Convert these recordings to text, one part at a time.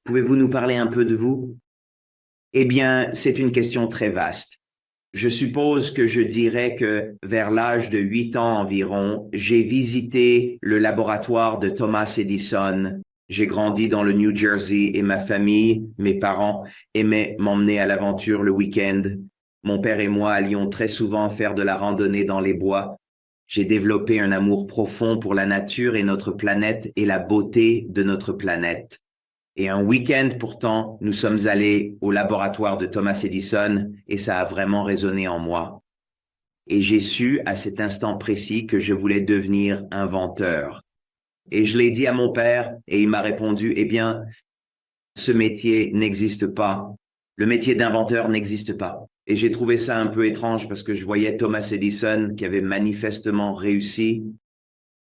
Pouvez-vous nous parler un peu de vous? Eh bien, c'est une question très vaste. Je suppose que je dirais que vers l'âge de 8 ans environ, j'ai visité le laboratoire de Thomas Edison. J'ai grandi dans le New Jersey et ma famille, mes parents, aimaient m'emmener à l'aventure le week-end. Mon père et moi allions très souvent faire de la randonnée dans les bois. J'ai développé un amour profond pour la nature et notre planète et la beauté de notre planète. Et un week-end, pourtant, nous sommes allés au laboratoire de Thomas Edison et ça a vraiment résonné en moi. Et j'ai su à cet instant précis que je voulais devenir inventeur. Et je l'ai dit à mon père et il m'a répondu, eh bien, ce métier n'existe pas. Le métier d'inventeur n'existe pas. Et j'ai trouvé ça un peu étrange parce que je voyais Thomas Edison qui avait manifestement réussi.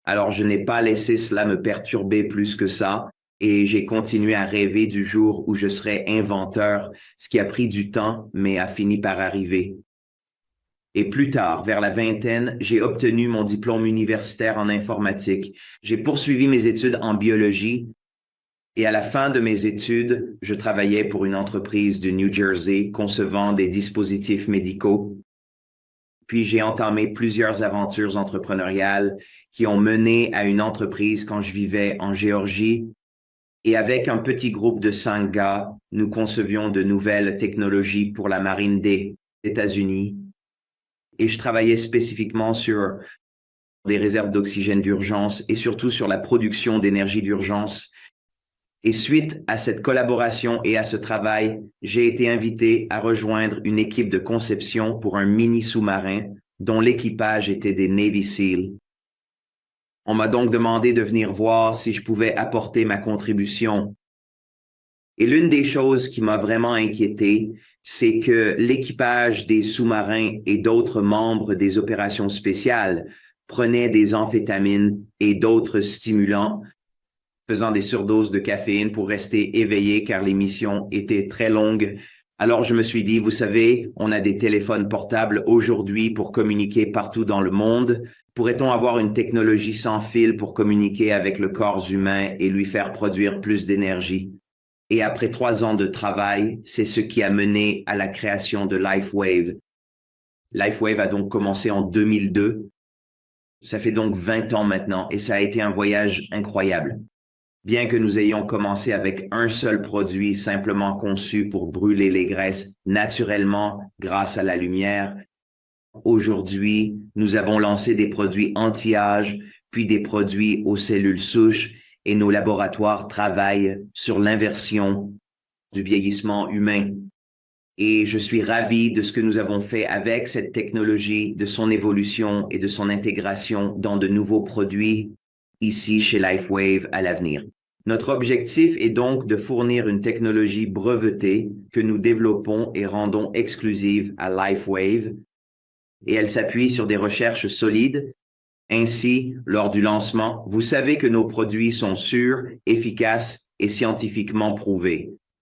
Alors je n'ai pas laissé cela me perturber plus que ça. Et j'ai continué à rêver du jour où je serais inventeur, ce qui a pris du temps, mais a fini par arriver. Et plus tard, vers la vingtaine, j'ai obtenu mon diplôme universitaire en informatique. J'ai poursuivi mes études en biologie et à la fin de mes études, je travaillais pour une entreprise du New Jersey concevant des dispositifs médicaux. Puis j'ai entamé plusieurs aventures entrepreneuriales qui ont mené à une entreprise quand je vivais en Géorgie. Et avec un petit groupe de 5 gars, nous concevions de nouvelles technologies pour la marine des États-Unis. Et je travaillais spécifiquement sur des réserves d'oxygène d'urgence et surtout sur la production d'énergie d'urgence. Et suite à cette collaboration et à ce travail, j'ai été invité à rejoindre une équipe de conception pour un mini sous-marin dont l'équipage était des Navy SEAL. On m'a donc demandé de venir voir si je pouvais apporter ma contribution. Et l'une des choses qui m'a vraiment inquiété, c'est que l'équipage des sous-marins et d'autres membres des opérations spéciales prenaient des amphétamines et d'autres stimulants, faisant des surdoses de caféine pour rester éveillés car les missions étaient très longues. Alors je me suis dit, vous savez, on a des téléphones portables aujourd'hui pour communiquer partout dans le monde. Pourrait-on avoir une technologie sans fil pour communiquer avec le corps humain et lui faire produire plus d'énergie? Et après 3 ans de travail, c'est ce qui a mené à la création de LifeWave. LifeWave a donc commencé en 2002. Ça fait donc 20 ans maintenant et ça a été un voyage incroyable. Bien que nous ayons commencé avec un seul produit simplement conçu pour brûler les graisses naturellement grâce à la lumière, aujourd'hui, nous avons lancé des produits anti-âge, puis des produits aux cellules souches et nos laboratoires travaillent sur l'inversion du vieillissement humain. Et je suis ravi de ce que nous avons fait avec cette technologie, de son évolution et de son intégration dans de nouveaux produits ici chez LifeWave à l'avenir. Notre objectif est donc de fournir une technologie brevetée que nous développons et rendons exclusive à LifeWave et elle s'appuie sur des recherches solides. Ainsi, lors du lancement, vous savez que nos produits sont sûrs, efficaces et scientifiquement prouvés.